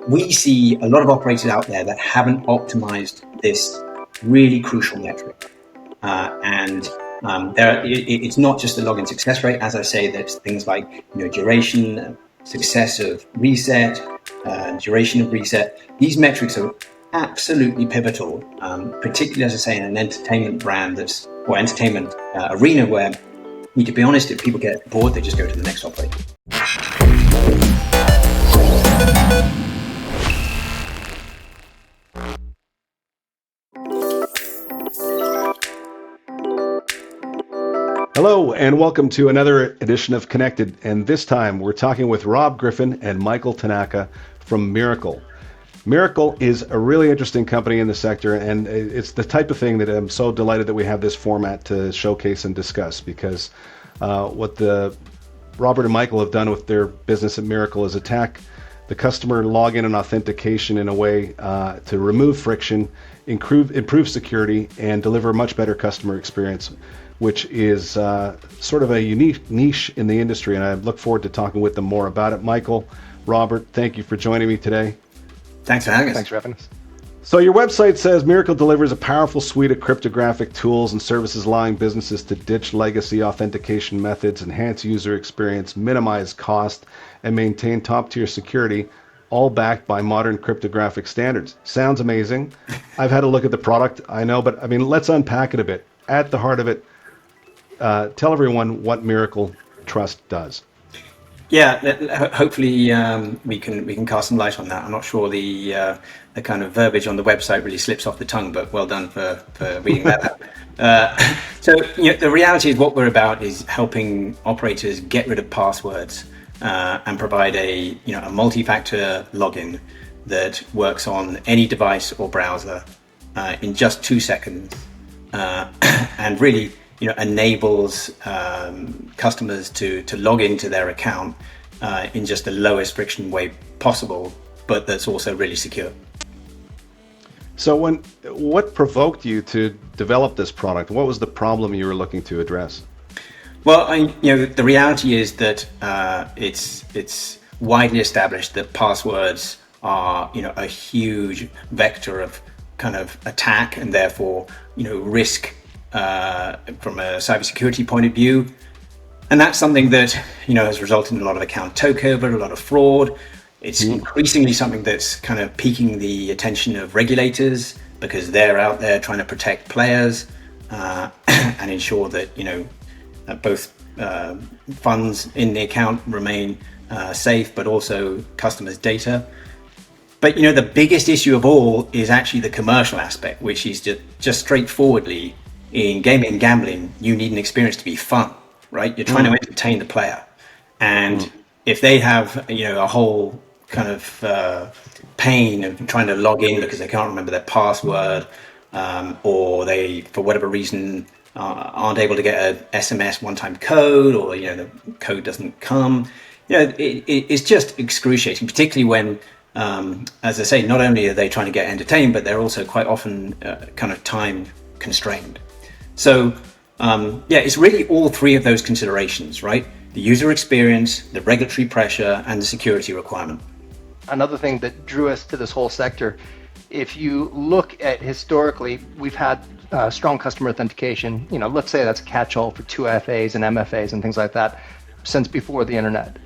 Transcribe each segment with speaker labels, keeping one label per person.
Speaker 1: we see a lot of operators out there that haven't optimized this really crucial metric. It's not just the login success rate. As I say, there's things like duration, success of reset, duration of reset. These metrics are absolutely pivotal, particularly, as I say, in an entertainment brand or entertainment arena where, to be honest, if people get bored, they just go to the next operator.
Speaker 2: Hello, and welcome to another edition of Connected. And this time we're talking with Rob Griffin and Michael Tanaka from MIRACL. MIRACL is a really interesting company in the sector, and it's the type of thing that I'm so delighted that we have this format to showcase and discuss, because what Robert and Michael have done with their business at MIRACL is attack the customer login and authentication in a way to remove friction, improve security, and deliver a much better customer experience, which is sort of a unique niche in the industry, and I look forward to talking with them more about it. Michael, Robert, thank you for joining me today.
Speaker 1: Thanks for having us.
Speaker 3: Thanks for having us.
Speaker 2: So your website says MIRACL delivers a powerful suite of cryptographic tools and services allowing businesses to ditch legacy authentication methods, enhance user experience, minimize cost, and maintain top-tier security, all backed by modern cryptographic standards. Sounds amazing. I've had a look at the product, I know, but I mean, let's unpack it a bit. At the heart of it, tell everyone what MIRACL Trust does.
Speaker 1: Yeah, hopefully we can cast some light on that. I'm not sure the kind of verbiage on the website really slips off the tongue, but well done for reading that out. So the reality is what we're about is helping operators get rid of passwords and provide a multi-factor login that works on any device or browser in just 2 seconds, and really enables customers to log into their account in just the lowest friction way possible, but that's also really secure.
Speaker 2: So what provoked you to develop this product? What was the problem you were looking to address?
Speaker 1: Well, the reality is that it's widely established that passwords are a huge vector of kind of attack, and therefore risk from a cybersecurity point of view. And that's something that has resulted in a lot of account takeover, a lot of fraud. It's increasingly something that's kind of piquing the attention of regulators, because they're out there trying to protect players and ensure that both funds in the account remain safe, but also customers' data. But the biggest issue of all is actually the commercial aspect, which is just straightforwardly, in gaming and gambling, you need an experience to be fun, right? You're trying to entertain the player. And if they have, a whole kind of pain of trying to log in because they can't remember their password, or they, for whatever reason, aren't able to get an SMS one-time code, or, the code doesn't come, it's just excruciating, particularly when, as I say, not only are they trying to get entertained, but they're also quite often kind of time constrained. So, it's really all three of those considerations, right? The user experience, the regulatory pressure, and the security requirement.
Speaker 3: Another thing that drew us to this whole sector, if you look at historically, we've had strong customer authentication, let's say that's a catch-all for 2FAs and MFAs and things like that since before the internet.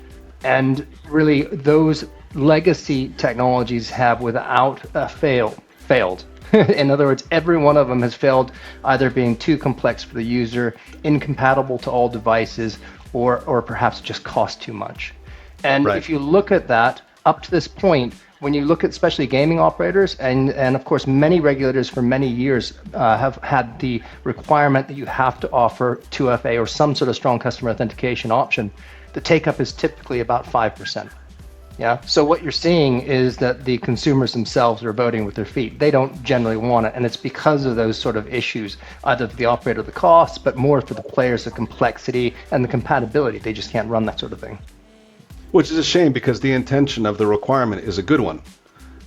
Speaker 3: And really, those legacy technologies have without failed. In other words, every one of them has failed, either being too complex for the user, incompatible to all devices, or perhaps just cost too much. And
Speaker 2: Right.
Speaker 3: If you look at that, up to this point, when you look at especially gaming operators, and of course many regulators for many years have had the requirement that you have to offer 2FA or some sort of strong customer authentication option, the take-up is typically about 5%. Yeah. So what you're seeing is that the consumers themselves are voting with their feet. They don't generally want it. And it's because of those sort of issues, either for the operator, the cost, but more for the players, the complexity and the compatibility. They just can't run that sort of thing.
Speaker 2: Which is a shame, because the intention of the requirement is a good one.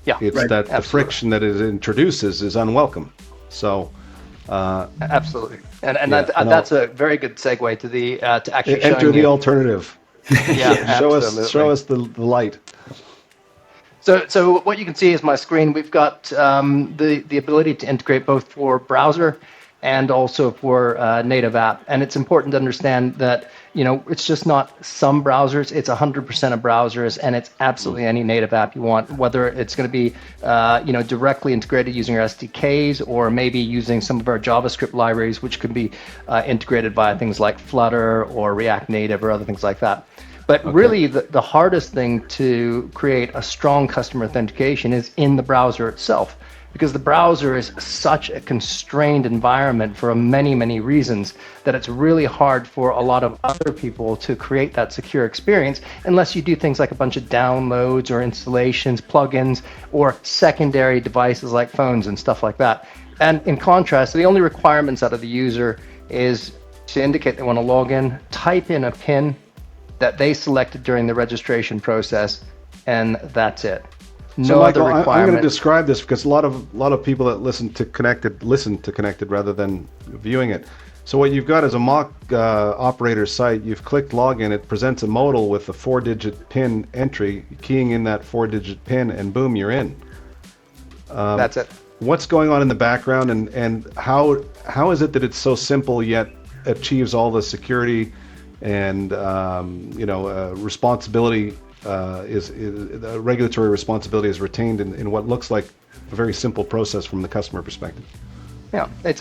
Speaker 3: Yeah.
Speaker 2: It's
Speaker 3: right.
Speaker 2: that the friction that it introduces is unwelcome. So
Speaker 3: absolutely. And that's a very good segue to the to actually
Speaker 2: enter
Speaker 3: showing
Speaker 2: the
Speaker 3: you.
Speaker 2: alternative.
Speaker 3: Yeah,
Speaker 2: show us the light.
Speaker 3: So what you can see is my screen. We've got the ability to integrate both for browser and also for native app. And it's important to understand that it's just not some browsers. It's 100% of browsers, and it's absolutely any native app you want. Whether it's going to be directly integrated using our SDKs, or maybe using some of our JavaScript libraries, which could be integrated via things like Flutter or React Native or other things like that. But really, the hardest thing to create a strong customer authentication is in the browser itself, because the browser is such a constrained environment for many, many reasons that it's really hard for a lot of other people to create that secure experience unless you do things like a bunch of downloads or installations, plugins, or secondary devices like phones and stuff like that. And in contrast, the only requirements out of the user is to indicate they want to log in, type in a PIN that they selected during the registration process, and that's it.
Speaker 2: So Michael, I'm going to describe this because a lot of people that listen to Connected rather than viewing it. So what you've got is a mock operator site. You've clicked login. It presents a modal with a 4-digit PIN entry, keying in that 4-digit PIN, and boom, you're in.
Speaker 3: That's it.
Speaker 2: What's going on in the background, and how is it that it's so simple yet achieves all the security and responsibility regulatory responsibility is retained in what looks like a very simple process from the customer perspective?
Speaker 3: Yeah, it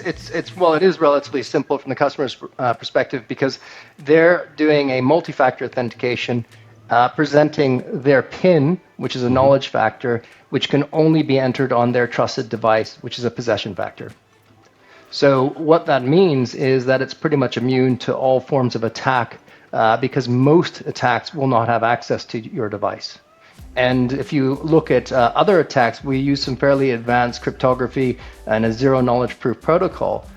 Speaker 3: is relatively simple from the customer's perspective, because they're doing a multi-factor authentication, presenting their PIN, which is a knowledge factor, which can only be entered on their trusted device, which is a possession factor. So what that means is that it's pretty much immune to all forms of attack, because most attacks will not have access to your device. And if you look at other attacks, we use some fairly advanced cryptography and a zero-knowledge proof protocol,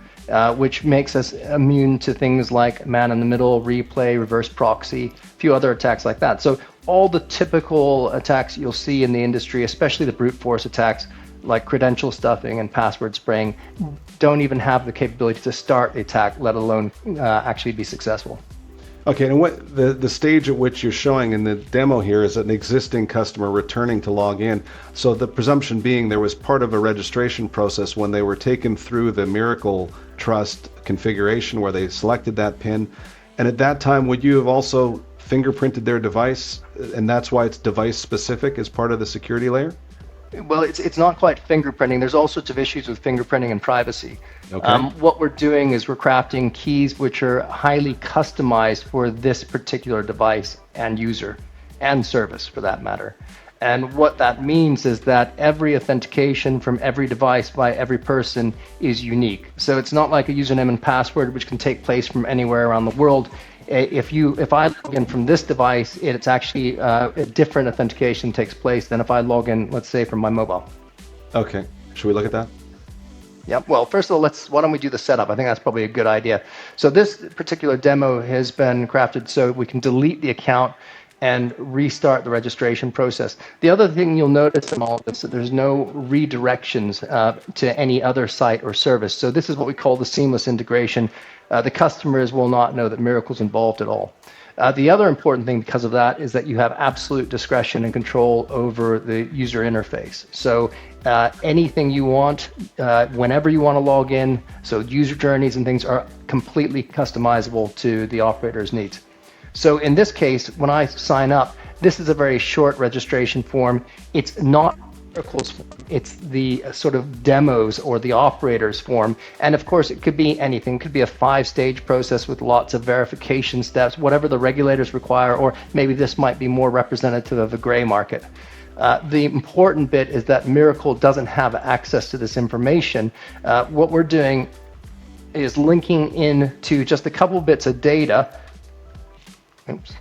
Speaker 3: which makes us immune to things like man-in-the-middle, replay, reverse proxy, a few other attacks like that. So all the typical attacks you'll see in the industry, especially the brute force attacks, like credential stuffing and password spraying, don't even have the capability to start the attack, let alone actually be successful.
Speaker 2: Okay, and what the stage at which you're showing in the demo here is an existing customer returning to log in. So the presumption being there was part of a registration process when they were taken through the MIRACL Trust configuration where they selected that PIN. And at that time, would you have also fingerprinted their device, and that's why it's device specific as part of the security layer?
Speaker 3: Well, it's not quite fingerprinting. There's all sorts of issues with fingerprinting and privacy.
Speaker 2: Okay.
Speaker 3: What we're doing is we're crafting keys which are highly customized for this particular device and user and service, for that matter. And what that means is that every authentication from every device by every person is unique. So it's not like a username and password which can take place from anywhere around the world. If I log in from this device, it's actually a different authentication takes place than if I log in, let's say, from my mobile.
Speaker 2: Okay. Should we look at that?
Speaker 3: Yep. Well, first of all, why don't we do the setup? I think that's probably a good idea. So this particular demo has been crafted so we can delete the account and restart the registration process. The other thing you'll notice in all of this is that there's no redirections to any other site or service. So this is what we call the seamless integration. The customers will not know that MIRACL's involved at all. The other important thing because of that is that you have absolute discretion and control over the user interface. So anything you want, whenever you want to log in, so user journeys and things are completely customizable to the operator's needs. So in this case, when I sign up, this is a very short registration form. It's not MIRACL's form. It's the sort of demos or the operator's form. And of course, it could be anything. It could be a 5-stage process with lots of verification steps, whatever the regulators require, or maybe this might be more representative of the gray market. The important bit is that MIRACL doesn't have access to this information. What we're doing is linking in to just a couple bits of data. Oops.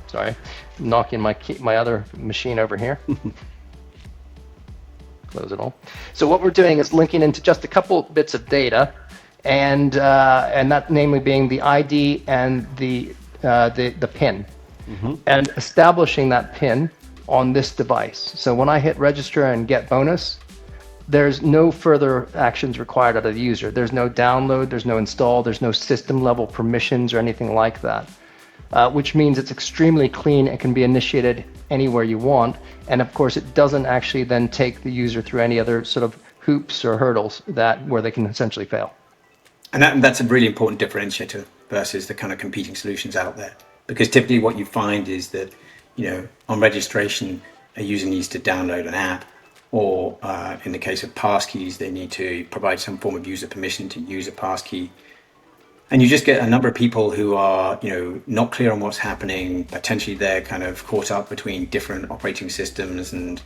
Speaker 3: Sorry, knocking my other machine over here. Close it all. So what we're doing is linking into just a couple bits of data, and that namely being the ID and the PIN, and establishing that PIN on this device. So when I hit register and get bonus, there's no further actions required out of the user. There's no download, there's no install, there's no system level permissions or anything like that. which means it's extremely clean. It can be initiated anywhere you want. And of course, it doesn't actually then take the user through any other sort of hoops or hurdles where they can essentially fail.
Speaker 1: And that's a really important differentiator versus the kind of competing solutions out there. Because typically what you find is that, on registration, a user needs to download an app, or in the case of passkeys, they need to provide some form of user permission to use a passkey. And you just get a number of people who are, not clear on what's happening. Potentially they're kind of caught up between different operating systems and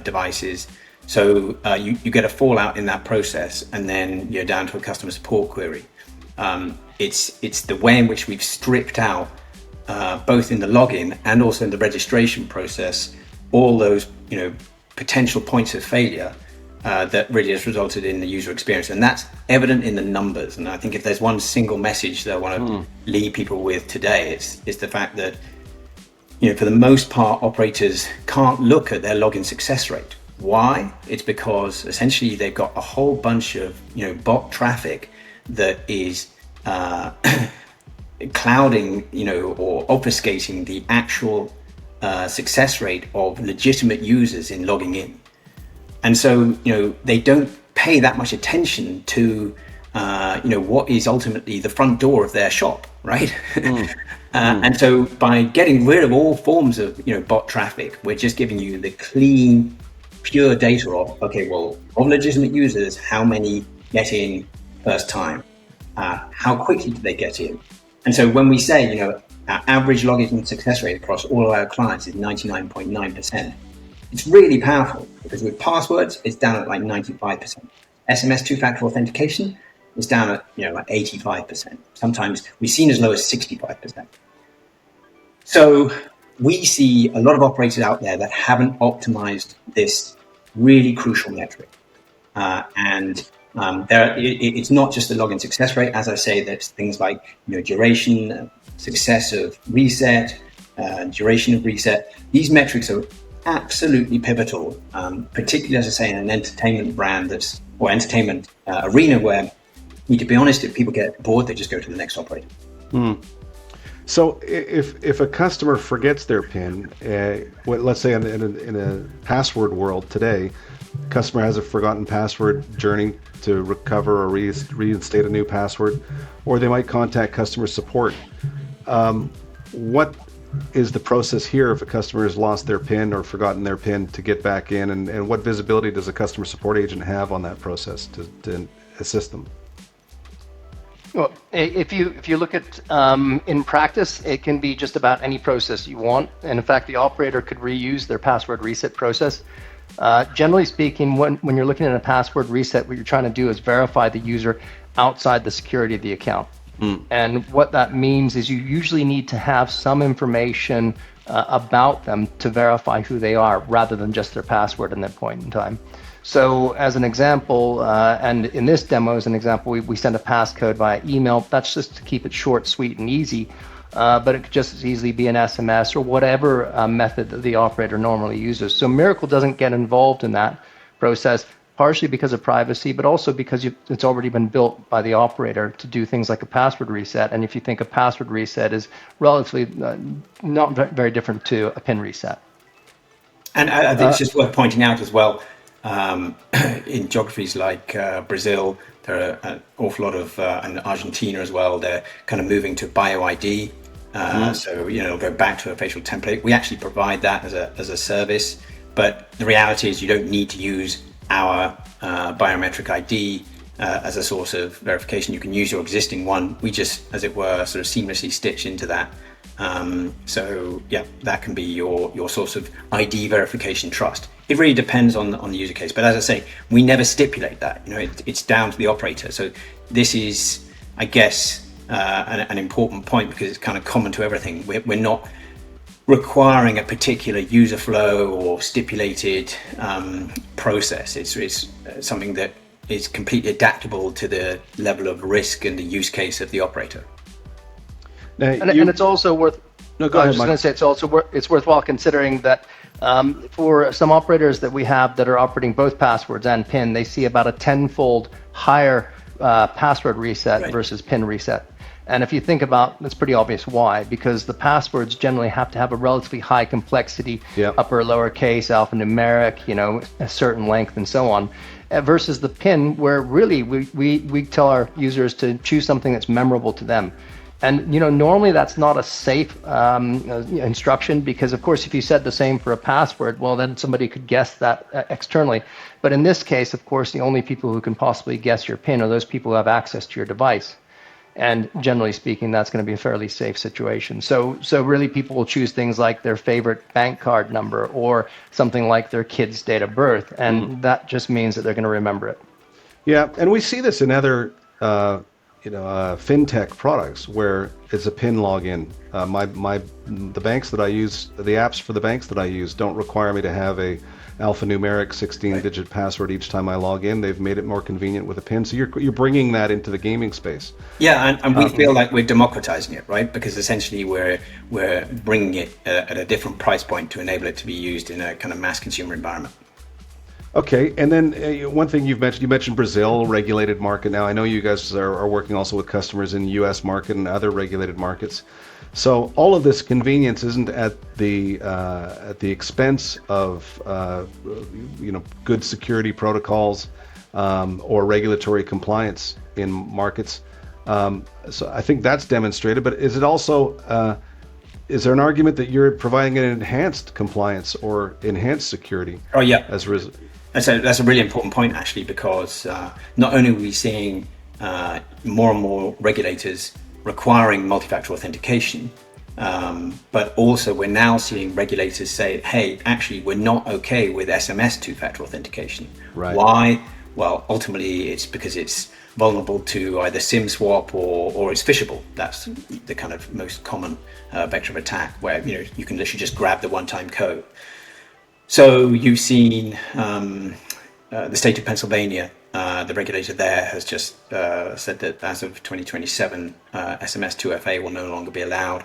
Speaker 1: devices. So you get a fallout in that process, and then you're down to a customer support query. It's the way in which we've stripped out, both in the login and also in the registration process, all those potential points of failure that really has resulted in the user experience. And that's evident in the numbers. And I think if there's one single message that I want to leave people with today, it's the fact that, for the most part, operators can't look at their login success rate. Why? It's because essentially they've got a whole bunch of bot traffic that is clouding or obfuscating the actual success rate of legitimate users in logging in. And so they don't pay that much attention to what is ultimately the front door of their shop, right? And so by getting rid of all forms of bot traffic, we're just giving you the clean, pure data of, okay, well, of legitimate users, how many get in first time? How quickly do they get in? And so when we say, our average login success rate across all of our clients is 99.9%, it's really powerful, because with passwords, it's down at like 95%. SMS two-factor authentication is down at like 85%. Sometimes we've seen as low as 65%. So we see a lot of operators out there that haven't optimized this really crucial metric. It's not just the login success rate. As I say, there's things like duration, success of reset, duration of reset. These metrics are absolutely pivotal, particularly, as I say, in an entertainment entertainment arena where, to be honest, if people get bored, they just go to the next operator.
Speaker 2: So if a customer forgets their PIN, let's say in a password world today, customer has a forgotten password journey to recover or reinstate a new password, or they might contact customer support. What is the process here if a customer has lost their PIN or forgotten their PIN to get back in, and what visibility does a customer support agent have on that process to assist them?
Speaker 3: Well, if you look at in practice, it can be just about any process you want. And in fact, the operator could reuse their password reset process. Generally speaking, when you're looking at a password reset, what you're trying to do is verify the user outside the security of the account. And what that means is you usually need to have some information about them to verify who they are, rather than just their password in that point in time. So as an example, and in this demo as an example, we send a passcode via email. That's just to keep it short, sweet, and easy. But it could just as easily be an SMS or whatever method that the operator normally uses. So MIRACL doesn't get involved in that process, partially because of privacy, but also because it's already been built by the operator to do things like a password reset. And if you think a password reset is relatively not very different to a PIN reset.
Speaker 1: And I think it's just worth pointing out as well, in geographies like Brazil, there are an awful lot of, and Argentina as well, they're kind of moving to BioID. So, it'll go back to a facial template. We actually provide that as a service, but the reality is you don't need to use our biometric ID as a source of verification. You can use your existing one. We just, as it were, sort of seamlessly stitch into that. So yeah, that can be your source of ID verification trust. It really depends on the user case. But as I say, we never stipulate that. It's down to the operator. So this is, I guess, an important point, because it's kind of common to everything. We're not requiring a particular user flow or stipulated process. It's something that is completely adaptable to the level of risk and the use case of the operator.
Speaker 3: And it's also worth.
Speaker 2: No, go ahead,
Speaker 3: I was just going to say it's worthwhile considering that for some operators that we have that are operating both passwords and PIN, they see about a 10-fold higher password reset versus PIN reset. And if you think about, it's pretty obvious why, because the passwords generally have to have a relatively high complexity,
Speaker 2: Yep.
Speaker 3: upper, lowercase, alphanumeric, a certain length and so on, versus the PIN where really we tell our users to choose something that's memorable to them. And normally that's not a safe instruction, because of course if you said the same for a password, well then somebody could guess that externally. But in this case, of course, the only people who can possibly guess your PIN are those people who have access to your device. And generally speaking, that's going to be a fairly safe situation. So really people will choose things like their favorite bank card number or something like their kid's date of birth. And that just means that they're going to remember it.
Speaker 2: Yeah, and we see this in other, fintech products where it's a PIN login. The banks that I use, the apps for the banks that I use, don't require me to have a alphanumeric 16-digit password each time I log in. They've made it more convenient with a PIN. So you're bringing that into the gaming space.
Speaker 1: Yeah, and we feel like we're democratizing it, right? Because essentially we're bringing it at a different price point to enable it to be used in a kind of mass consumer environment.
Speaker 2: Okay, and then one thing you mentioned Brazil, regulated market. Now I know you guys are working also with customers in the U.S. market and other regulated markets. So all of this convenience isn't at the expense of good security protocols or regulatory compliance in markets. So I think that's demonstrated. But is it also is there an argument that you're providing an enhanced compliance or enhanced security?
Speaker 1: Oh yeah,
Speaker 2: as a result?
Speaker 1: That's a really important point, actually, because not only are we seeing more and more regulators requiring multi-factor authentication, but also we're now seeing regulators say, hey, actually, we're not okay with SMS two-factor authentication.
Speaker 2: Right.
Speaker 1: Why? Well, ultimately, it's because it's vulnerable to either SIM swap or it's phishable. That's the kind of most common vector of attack, where you can literally just grab the one-time code. So you've seen the state of Pennsylvania, the regulator there has just said that as of 2027, SMS 2FA will no longer be allowed.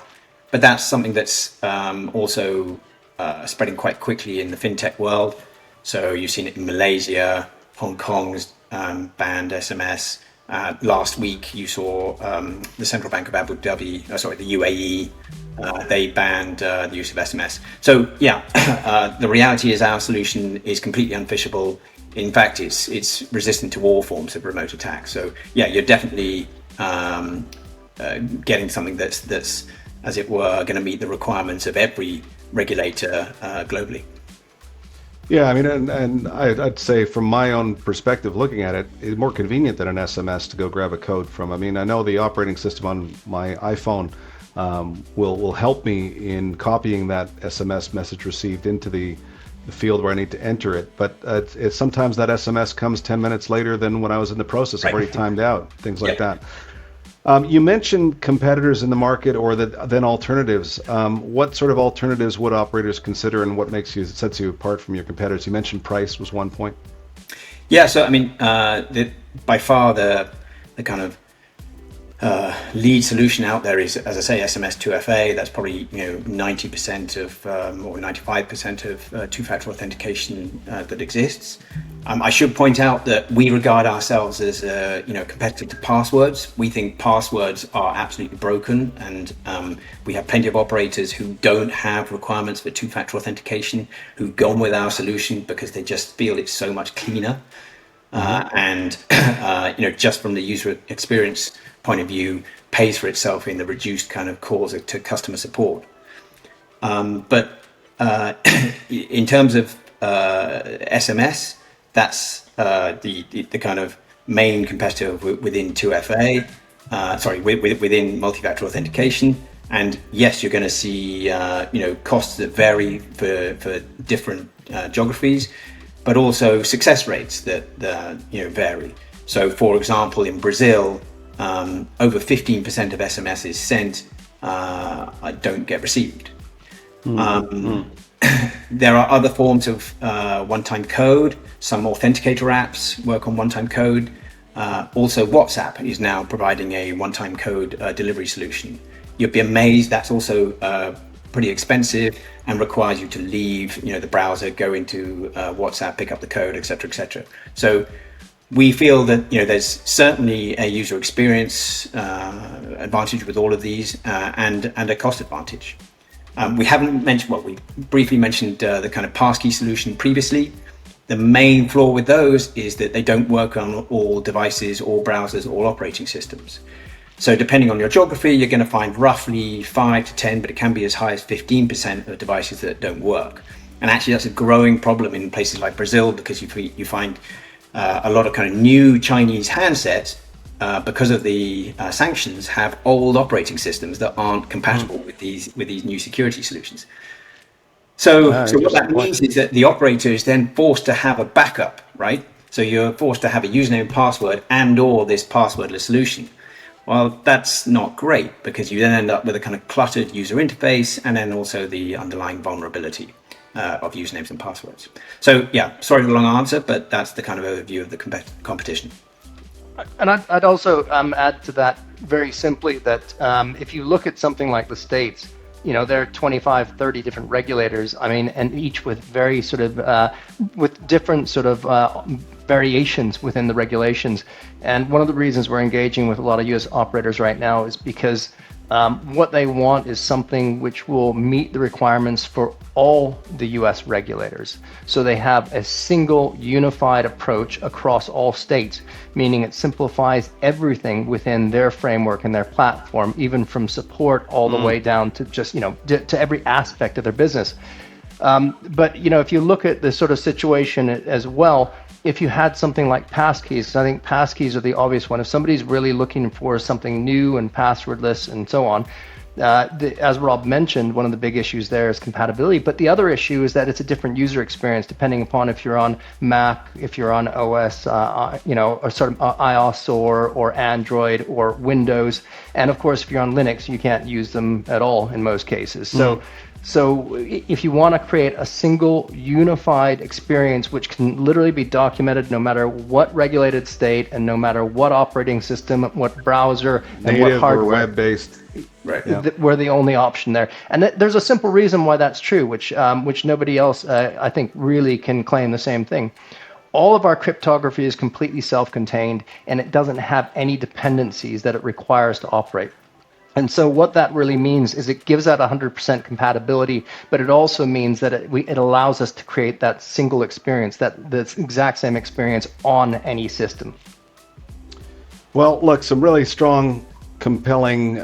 Speaker 1: But that's something that's also spreading quite quickly in the fintech world. So you've seen it in Malaysia, Hong Kong's banned SMS. Last week you saw the Central Bank of Abu Dhabi, the UAE, they banned the use of SMS. So yeah, the reality is our solution is completely unphishable. In fact, it's resistant to all forms of remote attack. So yeah, you're definitely getting something that's, as it were, going to meet the requirements of every regulator globally.
Speaker 2: Yeah, I mean, and I'd say from my own perspective, looking at it, it's more convenient than an SMS to go grab a code from. I mean, I know the operating system on my iPhone will help me in copying that SMS message received into the field where I need to enter it. But it's sometimes that SMS comes 10 minutes later than when I was in the process. I've already timed out, things like that. You mentioned competitors in the market, or then alternatives. What sort of alternatives would operators consider, and what sets you apart from your competitors? You mentioned price was one point.
Speaker 1: Yeah, so I mean, by far the kind of lead solution out there is, as I say, SMS 2FA. That's probably 90% of or 95% of two-factor authentication that exists. I should point out that we regard ourselves as competitor to passwords. We think passwords are absolutely broken, and we have plenty of operators who don't have requirements for two-factor authentication who've gone with our solution because they just feel it's so much cleaner. And just from the user experience point of view, pays for itself in the reduced kind of calls to customer support. But in terms of SMS, that's the kind of main competitor within 2FA. Within multi-factor authentication. And yes, you're going to see costs that vary for different geographies, but also success rates that vary. So, for example, in Brazil, over 15% of SMSs sent don't get received. There are other forms of one-time code. Some authenticator apps work on one-time code. Also, WhatsApp is now providing a one-time code delivery solution. You'd be amazed, that's also pretty expensive and requires you to leave the browser, go into WhatsApp, pick up the code, etc., etc. So We feel that there's certainly a user experience advantage with all of these, and a cost advantage. We haven't mentioned, well, we briefly mentioned the kind of passkey solution previously. The main flaw with those is that they don't work on all devices, all browsers, all operating systems. So depending on your geography, you're going to find roughly 5 to 10, but it can be as high as 15% of devices that don't work. And actually that's a growing problem in places like Brazil, because you find a lot of kind of new Chinese handsets, because of the sanctions, have old operating systems that aren't compatible with these new security solutions. So what that means is that the operator is then forced to have a backup, right? So you're forced to have a username and password and/or this passwordless solution. Well, that's not great, because you then end up with a kind of cluttered user interface, and then also the underlying vulnerability of usernames and passwords. So yeah, sorry for the long answer, but that's the kind of overview of the competition.
Speaker 3: And I'd also add to that very simply that if you look at something like the States, there are 25, 30 different regulators. I mean, and each with very sort of, with different sort of variations within the regulations. And one of the reasons we're engaging with a lot of US operators right now is because what they want is something which will meet the requirements for all the US regulators. So they have a single unified approach across all states, meaning it simplifies everything within their framework and their platform, even from support all the way down to just, to every aspect of their business. But, if you look at the sort of situation as well, if you had something like passkeys, I think passkeys are the obvious one. If somebody's really looking for something new and passwordless and so on, as Rob mentioned, one of the big issues there is compatibility. But the other issue is that it's a different user experience depending upon if you're on Mac, if you're on OS, or sort of iOS or Android or Windows. And of course, if you're on Linux, you can't use them at all in most cases. So if you want to create a single unified experience which can literally be documented no matter what regulated state and no matter what operating system, what browser,
Speaker 2: native
Speaker 3: and what hardware,
Speaker 2: or web-based,
Speaker 1: right?
Speaker 3: Yeah. We're the only option there. And there's a simple reason why that's true, which nobody else, I think, really can claim the same thing. All of our cryptography is completely self-contained, and it doesn't have any dependencies that it requires to operate. And so what that really means is it gives out 100% compatibility, but it also means that it allows us to create that single experience, the exact same experience on any system.
Speaker 2: Well, look, some really strong, compelling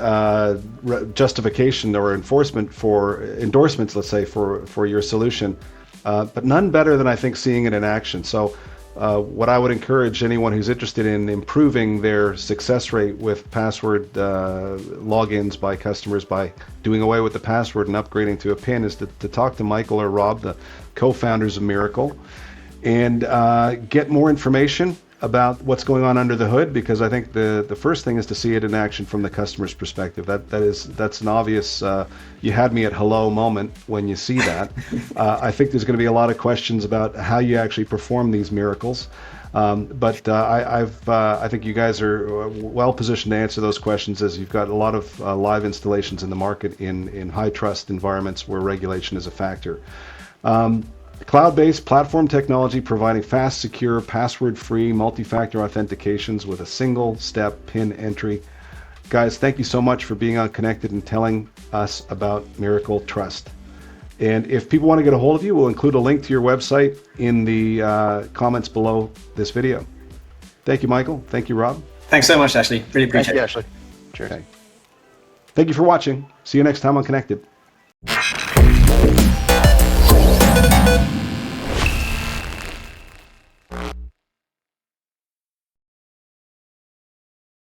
Speaker 2: justification or endorsements, let's say, for your solution, but none better than I think seeing it in action. So what I would encourage anyone who's interested in improving their success rate with password logins by customers by doing away with the password and upgrading to a PIN is to talk to Michael or Rob, the co-founders of MIRACL, and get more information about what's going on under the hood, because I think the first thing is to see it in action from the customer's perspective. That's an obvious you had me at hello moment when you see that. I think there's going to be a lot of questions about how you actually perform these miracles, but I think you guys are well positioned to answer those questions, as you've got a lot of live installations in the market in high trust environments where regulation is a factor. Cloud-based platform technology providing fast, secure, password-free, multi-factor authentications with a single-step PIN entry. Guys, thank you so much for being on Connected and telling us about MIRACL Trust. And if people want to get a hold of you, we'll include a link to your website in the comments below this video. Thank you, Michael. Thank you, Rob.
Speaker 1: Thanks so much, Ashley. Really appreciate it.
Speaker 3: Thank you, Ashley. Cheers.
Speaker 2: Okay. Thank you for watching. See you next time on Connected.